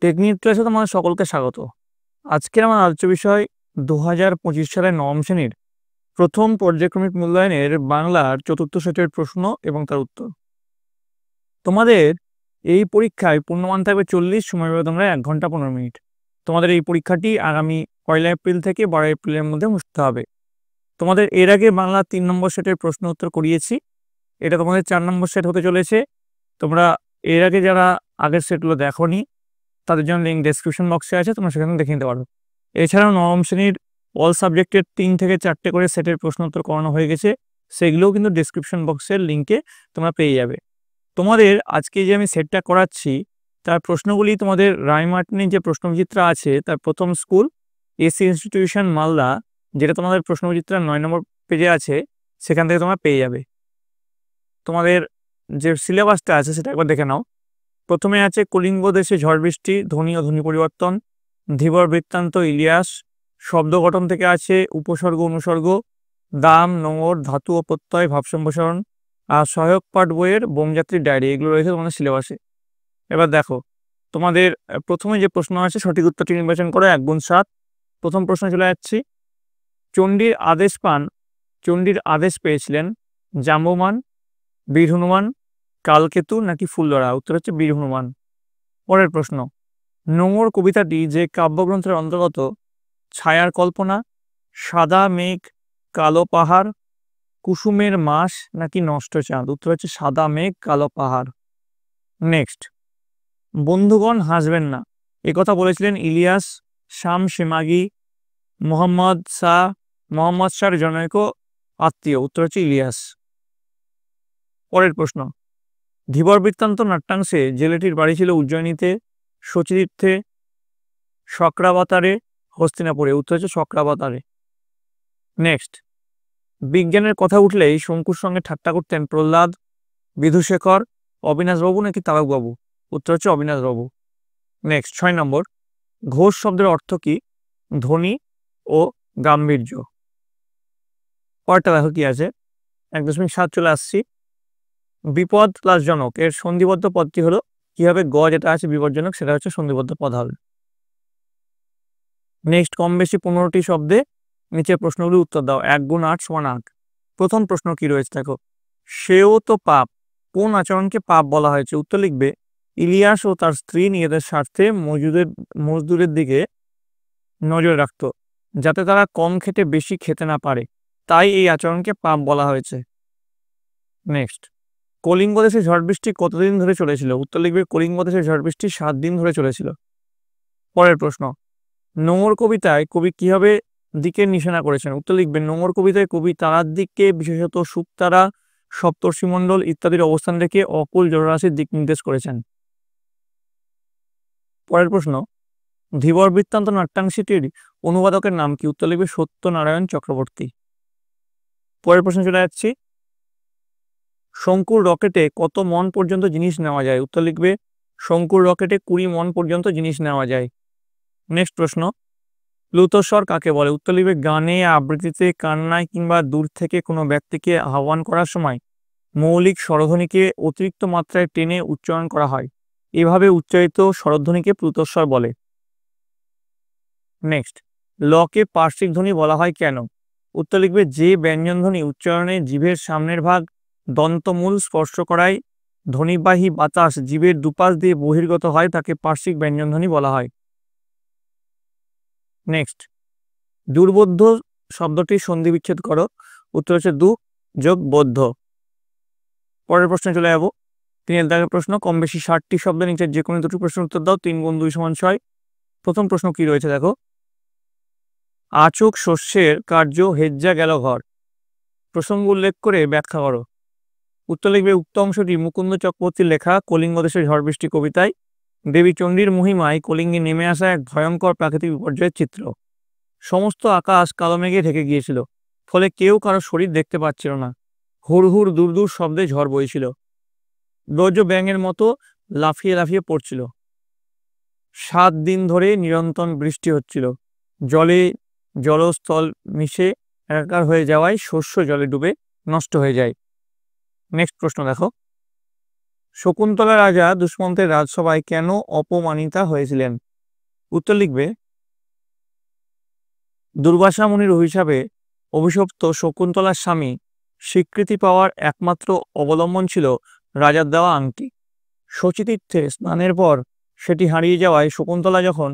Technique ক্লাসে তোমাদের সকলকে স্বাগত। আজকের আমার আলোচ্য বিষয় 2025 সালের নবম শ্রেণীর প্রথম পর্যায়ক্রমিক মূল্যায়নের বাংলার চতুর্থ সেটের প্রশ্ন এবং তার উত্তর। তোমাদের এই পরীক্ষায় পূর্ণমান থাকবে 40, সময় পাবে তোমরা 1 ঘন্টা 15 মিনিট। তোমাদের এই পরীক্ষাটি আগামী 1 এপ্রিল থেকে 12 এপ্রিলের মধ্যে অনুষ্ঠিত হবে। তোমাদের এর আগে বাংলা 3 নম্বর সেটের প্রশ্ন উত্তর করিয়েছি। এটা তোমাদের 4 নম্বর সেট হতে চলেছে। তোমরা এর আগে যারা আগের সেটগুলো দেখোনি তাদের জন্য লিঙ্ক ডেসক্রিপশন বক্সে আছে, তোমরা সেখানে দেখে নিতে পারো। এছাড়াও নবম শ্রেণীর অল সাবজেক্টের 3 থেকে 4টে করে সেটের প্রশ্ন উত্তর করানো হয়ে গেছে, সেগুলোও কিন্তু ডেসক্রিপশন বক্সের লিঙ্কে তোমরা পেয়ে যাবে। তোমাদের আজকে যে আমি সেটটা করাচ্ছি তার প্রশ্নগুলি তোমাদের রায়মার্টিনের যে প্রশ্নবিচিত্রা আছে তার প্রথম স্কুল এসি ইনস্টিটিউশন মালদা, যেটা তোমাদের প্রশ্নবিচিত্রা 9 নম্বর পেজে আছে, সেখান থেকে তোমরা পেয়ে যাবে। তোমাদের যে সিলেবাসটা আছে সেটা একবার দেখে নাও। প্রথমে আছে কলিঙ্গ দেশে ঝড় বৃষ্টি, ধ্বনি ও ধ্বনি পরিবর্তন, ধীবর বৃত্তান্ত, ইলিয়াস। শব্দ গঠন থেকে আছে উপসর্গ, অনুসর্গ, দাম, নোঙর, ধাতু ও প্রত্যয়, ভাব সম্প্রসারণ, আর সহায়ক পাঠ বইয়ের বোমযাত্রীর ডায়েরি, এগুলো রয়েছে তোমাদের সিলেবাসে। এবার দেখো তোমাদের প্রথমে যে প্রশ্ন আছে সঠিক উত্তরটি নির্বাচন করো 1 গুণ 7। প্রথম প্রশ্ন চলে যাচ্ছি। চণ্ডীর আদেশ পেয়েছিলেন জাম্বমান, বীর হনুমান, কালকেতু নাকি ফুলধরা? উত্তর হচ্ছে বীর হনুমান। পরের প্রশ্ন, নোঙর কবিতাটি যে কাব্যগ্রন্থের অন্তর্গত ছায়ার কল্পনা, সাদা মেঘ, কালো পাহাড়, কুসুমের মাস নাকি নষ্ট চাঁদ? উত্তর হচ্ছে সাদা মেঘ, কালো পাহাড়। নেক্সট, বন্ধুগণ হাসবেন না একথা বলেছিলেন ইলিয়াস, শাম সেমাগি, মোহাম্মদ শাহর জনৈক আত্মীয়? উত্তর হচ্ছে ইলিয়াস। পরের প্রশ্ন, ধীবর বৃত্তান্ত নাট্যাংশে জেলেটির বাড়ি ছিল উজ্জয়িনীতে, সচিতীর্থে, শক্রাবতারে, হস্তিনাপুরে? উত্তর হচ্ছে শক্রাবতারে। নেক্সট, বিজ্ঞানের কথা উঠলেই শঙ্কুর সঙ্গে ঠাট্টা করতেন প্রহ্লাদ, বিধুশেখর, অবিনাশবাবু নাকি তারকবাবু? উত্তর হচ্ছে অবিনাশবাবু। নেক্সট 6 নম্বর, ঘোষ শব্দের অর্থ কি? ধ্বনি ও গাম্ভীর্য। পরেরটা দেখো কি আছে, 1.7 চলে আসছি। বিপদ প্লাস জনক এর সন্ধিবদ্ধ পদটি হলো কি হবে? গ যেটা আছে বিপজ্জনক, সেটা হচ্ছে সন্ধিবদ্ধ পদ হবে। নেক্সট, কম বেশি 15টি শব্দে নিচের প্রশ্নগুলি উত্তর দাও। 1 গুণ 8 সমান 8। প্রথম প্রশ্ন কি রয়েছে দেখো, সেও তো পাপ, কোন আচরণকে পাপ বলা হয়েছে? উত্তর লিখবে, ইলিয়াস ও তার স্ত্রী নিজেদের স্বার্থে মজদুরের দিকে নজর রাখত, যাতে তারা কম খেটে বেশি খেতে না পারে, তাই এই আচরণকে পাপ বলা হয়েছে। নেক্সট, কলিঙ্গ দেশে ঝড় বৃষ্টি কতদিন ধরে চলেছিল? উত্তর লিখবে, কলিঙ্গ দেশে ঝড় বৃষ্টি 7 দিন ধরে চলেছিল। পরের প্রশ্ন, নোঙর কবিতায় কবি কিভাবে দিকের নিশানা করেছেন? উত্তর লিখবে, নোঙর কবিতায় কবি তারার দিককে, বিশেষত শুকতারা, সপ্তর্ষিমণ্ডল ইত্যাদির অবস্থান রেখে অকুল জলরাশির দিক নির্দেশ করেছেন। পরের প্রশ্ন, ধীবর বৃত্তান্ত নাট্যাংশটির অনুবাদকের নাম কি? উত্তর লিখবে, সত্যনারায়ণ চক্রবর্তী। পরের প্রশ্ন চলে যাচ্ছি, শঙ্কুর রকেটে কত মন পর্যন্ত জিনিস নেওয়া যায়? উত্তর লিখবে, শঙ্কুর রকেটে 20 মন পর্যন্ত জিনিস নেওয়া যায়। নেক্সট প্রশ্ন, প্লুতস্বর কাকে বলে? উত্তর লিখবে, গানে, আবৃত্তিতে, কান্নায় কিংবা দূর থেকে কোনো ব্যক্তিকে আহ্বান করার সময় মৌলিক স্বরধ্বনিকে অতিরিক্ত মাত্রায় টেনে উচ্চারণ করা হয়, এভাবে উচ্চারিত স্বরধ্বনিকে প্লুতস্বর বলে। নেক্সট, লকে পার্শ্বিক ধ্বনি বলা হয় কেন? উত্তর লিখবে, যে ব্যঞ্জনধ্বনি উচ্চারণে জিভের সামনের ভাগ দন্তমূল স্পর্শ করায় ধ্বনিবাহী বাতাস জিভের দুপাশ দিয়ে বহির্গত হয় তাকে পার্শ্বিক ব্যঞ্জনধ্বনি বলা হয়। নেক্সট, দুর্বোধ্য শব্দটি সন্ধি বিচ্ছেদ করো। উত্তর হচ্ছে দু যোগ বৌদ্ধ। পরের প্রশ্নে চলে যাবো। 3 দাগের প্রশ্ন, কম বেশি 60টি শব্দের নিচে যে কোনো দুটি প্রশ্নের উত্তর দাও। 3 গুণ 2 সমান 6। প্রথম প্রশ্ন কি রয়েছে দেখো, আচুক শস্যের কার্য হেজ্জা গেল ঘর, প্রসঙ্গ উল্লেখ করে ব্যাখ্যা করো। উত্তর লিখবে, উক্ত অংশটি মুকুন্দ চক্রবর্তীর লেখা কলিঙ্গ দেশের ঝড় বৃষ্টি কবিতায় দেবী চণ্ডীর মহিমায় কলিঙ্গে নেমে আসা এক ভয়ঙ্কর প্রাকৃতিক বিপর্যয়ের চিত্র। সমস্ত আকাশ কালো মেঘে ঢেকে গিয়েছিল, ফলে কেউ কারো শরীর দেখতে পাচ্ছিল না। হুড় হুড় দূর দূর শব্দে ঝড় বইছিল, বজ্র ব্যাঙের মতো লাফিয়ে লাফিয়ে পড়ছিল। 7 দিন ধরে নিরন্তর বৃষ্টি হচ্ছিল, জলস্থল মিশে একাকার হয়ে যাওয়ায় শস্য জলে ডুবে নষ্ট হয়ে যায়। নেক্সট প্রশ্ন দেখো, শকুন্তলা রাজা দুষ্মন্তের রাজসভায় কেন অপমানিতা হয়েছিলেন? উত্তর লিখবে, দুর্বাসা মুনির অভিশাপে অভিশপ্ত শকুন্তলার স্বামী স্বীকৃতি পাওয়ার একমাত্র অবলম্বন ছিল রাজার দেওয়া আংটি। শচীতীর্থে স্নানের পর সেটি হারিয়ে যাওয়ায় শকুন্তলা যখন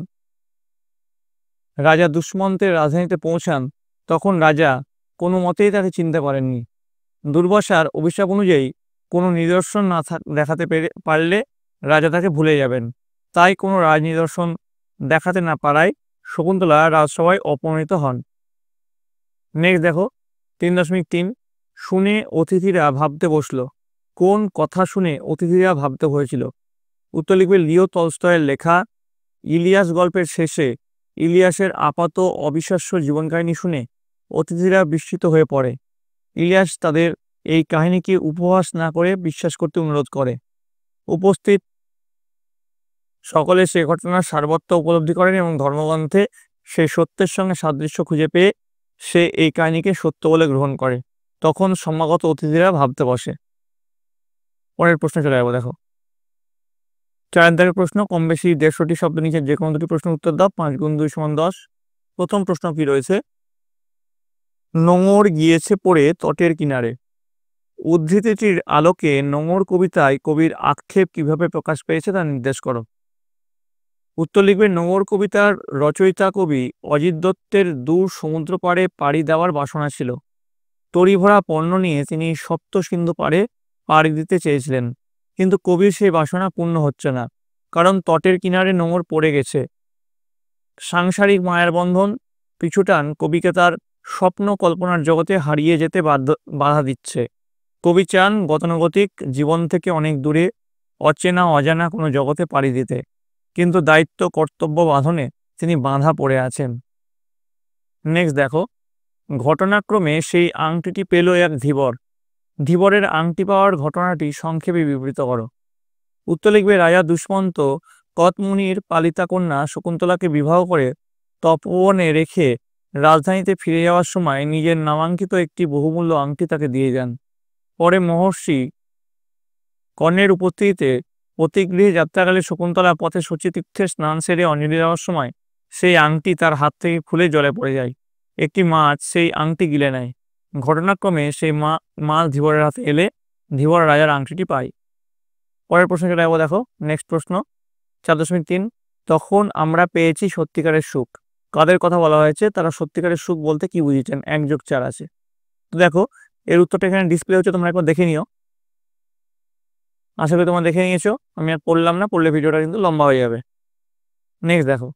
রাজা দুষ্মন্তের রাজধানীতে পৌঁছান তখন রাজা কোনো মতেই তাকে চিনতে পারেননি। দুর্বাসার অভিশাপ অনুযায়ী কোনো নিদর্শন না দেখাতে পারলে রাজা তাকে ভুলে যাবেন। তাই কোনো রাজ নিদর্শন দেখাতে না পারায় শকুন্তলা রাজসভায় অপমানিত হন। নেক্সট দেখো 3.3 শুনে অতিথিরা ভাবতে বসলো। কোন কথা শুনে অতিথিরা ভাবতে হয়েছিল? উত্তর লিখবে, লিও তলস্তয়ের লেখা ইলিয়াস গল্পের শেষে ইলিয়াসের আপাত অবিশ্বাস্য জীবন কাহিনী শুনে অতিথিরা বিস্মিত হয়ে পড়ে। ইলিয়াস তাদের এই কাহিনীকে উপহাস না করে বিশ্বাস করতে অনুরোধ করে। উপস্থিত সকলে সে ঘটনার সারবত্য উপলব্ধি করেন এবং ধর্মগ্রন্থে সেই সত্যের সঙ্গে সাদৃশ্য খুঁজে পেয়ে সে এই কাহিনীকে সত্য বলে গ্রহণ করে। তখন সমাগত অতিথিরা ভাবতে বসে। পরের প্রশ্ন চলে যাবো। দেখো 4 দাগের প্রশ্ন, কম বেশি 150টি শব্দ নিচে যে কোনো দুটি প্রশ্নের উত্তর দাও। 5 × 2 = 10। প্রথম প্রশ্ন কি রয়েছে? নোঙর গিয়েছে পড়ে তটের কিনারে। উদ্ধৃতিটির আলোকে নোঙর কবিতায় কবির আক্ষেপ কিভাবে প্রকাশ পেয়েছে তা নির্দেশ করো। উত্তর লিখবে, নোঙর কবিতার রচয়িতা কবি অজিত দত্তের দূর সমুদ্র পাড়ে পাড়ি দেওয়ার বাসনা ছিল। তড়িভরা পণ্য নিয়ে তিনি সপ্ত সিন্ধু পাড়ে পাড়ি দিতে চেয়েছিলেন, কিন্তু কবির সেই বাসনা পূর্ণ হচ্ছে না, কারণ তটের কিনারে নোঙর পড়ে গেছে। সাংসারিক মায়ার বন্ধন পিছুটান কবিকে তার স্বপ্ন কল্পনার জগতে হারিয়ে যেতে বাধা দিচ্ছে। কবি চান গতানুগতিক জীবন থেকে অনেক দূরে অচেনা অজানা কোনো জগতে পাড়ি দিতে, কিন্তু দায়িত্ব কর্তব্য বাঁধনে তিনি বাঁধা পড়ে আছেন। নেক্সট দেখো, ঘটনাক্রমে সেই আংটিটি পেল এক ধীবর। ধীবরের আংটি পাওয়ার ঘটনাটি সংক্ষেপে বিবৃত করো। উত্তর লিখবে, রাজা দুষ্মন্ত কতমুনির পালিতা কন্যা শকুন্তলাকে বিবাহ করে তপবনে রেখে রাজধানীতে ফিরে যাওয়ার সময় নিজের নামাঙ্কিত একটি বহুমূল্য আংটি তাকে দিয়ে যান। পরে মহর্ষি কর্ণের উপস্থিতিতে প্রতিগৃহে যাত্রাকালে শকুন্তলা পথে শচীতীর্থে স্নান সেরে অঞ্জলি দেওয়ার সময় সেই আংটি তার হাত থেকে খুলে জলে পড়ে যায়। একটি মাছ সেই আংটি গিলে নেয়। ঘটনাক্রমে সেই মাছ ধীবরের হাতে এলে ধীবর রাজার আংটিটি পায়। পরের প্রশ্ন চলে যাবো। দেখো নেক্সট প্রশ্ন 4.3 তখন আমরা পেয়েছি সত্যিকারের সুখ। কাদের কথা বলা হয়েছে? তারা সত্যিকারের সুখ বলতে কি বুঝেছেন? 1+4 আছে। তো দেখো এর উত্তরটা এখানে ডিসপ্লে হচ্ছে, তোমরা একবার দেখে নিও। আশা করি তোমরা দেখে নিয়েছো। আমি আর পড়লাম না, পড়লে ভিডিওটা কিন্তু লম্বা হয়ে যাবে। নেক্সট দেখো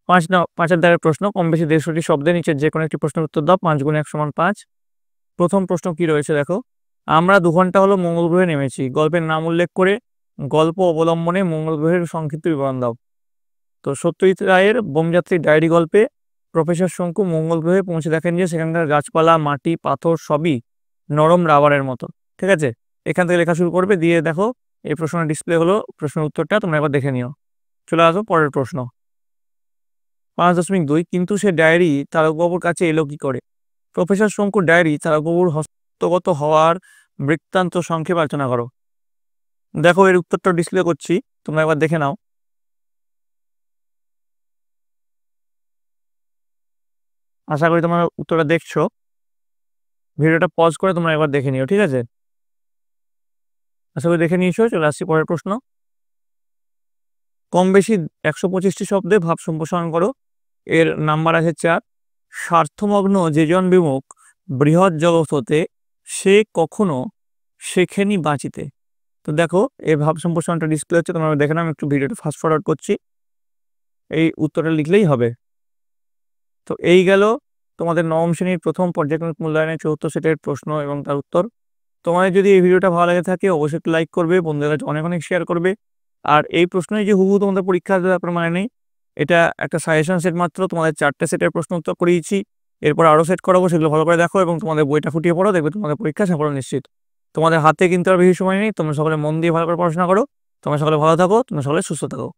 5 দাগের প্রশ্ন, কম বেশি 150টি শব্দের নিচে যে কোনো একটি প্রশ্নের উত্তর দাও। 5 × 1 = 5। প্রথম প্রশ্ন কি রয়েছে? দেখো, আমরা 2 ঘন্টা হলো মঙ্গল গ্রহে নেমেছি। গল্পের নাম উল্লেখ করে গল্প অবলম্বনে মঙ্গল গ্রহের সংক্ষিপ্ত বিবরণ দাও। তো সত্যজিৎ রায়ের বোমযাত্রীর ডায়েরি গল্পে প্রফেসর শঙ্কু মঙ্গল গ্রহে পৌঁছে দেখেন যে সেখানকার গাছপালা, মাটি, পাথর সবই নরম রাবারের মতো। ঠিক আছে, এখান থেকে লেখা শুরু করবে। দিয়ে দেখো এই প্রশ্নের ডিসপ্লে হলো প্রশ্নের উত্তরটা, তোমরা একবার দেখে নিও। চলে আসো পরের প্রশ্ন 5.2 কিন্তু সে ডায়েরি তারকবাবুর কাছে এলো কি করে? প্রফেসর শঙ্কুর ডায়েরি তারকবাবুর হস্তগত হওয়ার বৃত্তান্ত সংক্ষেপে আলোচনা করো। দেখো এর উত্তরটা ডিসপ্লে করছি, তোমরা একবার দেখে নাও। আশা করি তোমরা উত্তরটা দেখছো। ভিডিওটা পজ করে তোমরা একবার দেখে নিও। ঠিক আছে, আশা করি দেখে নিয়েছো। চলে আসছি পরের প্রশ্ন, কম বেশি 125টি শব্দে ভাব সম্প্রসারণ করো। এর নাম্বার আছে 4। স্বার্থমগ্ন যেজন বিমুখ বৃহৎ জগৎ হতে সে কখনো শেখেনি বাঁচিতে। তো দেখো এই ভাব সম্প্রসারণটা ডিসপ্লে হচ্ছে, তোমরা দেখে নাও। আমি একটু ভিডিওটা ফাস্ট ফরওয়ার্ড করছি, এই উত্তরটা লিখলেই হবে। তো এই গেল তোমাদের নবম শ্রেণীর প্রথম পর্যায়ক্রমিক মূল্যায়নের 4র্থ সেটের প্রশ্ন এবং তার উত্তর। তোমাদের যদি এই ভিডিওটা ভালো লাগে থাকে অবশ্যই একটু লাইক করবে, বন্ধুদের কাছে অনেক অনেক শেয়ার করবে। আর এই প্রশ্নই যে হুবহু তোমাদের পরীক্ষা দেওয়ার ব্যাপার মানে নেই, এটা একটা সাজেশন সেট মাত্র। তোমাদের 4টে সেটের প্রশ্ন উত্তর করিয়েছি, এরপর আরও সেট করাবো, সেগুলো ভালো করে দেখো এবং তোমাদের বইটা ফুটিয়ে পড়ো, দেখবে তোমাদের পরীক্ষা সাফল্য নিশ্চিত। তোমাদের হাতে কিন্তু আর বেশি সময় নেই, তোমরা সকলে মন দিয়ে ভালো করে পড়াশোনা করো। তোমরা সকলে ভালো থাকো, তোমরা সকলে সুস্থ থাকো।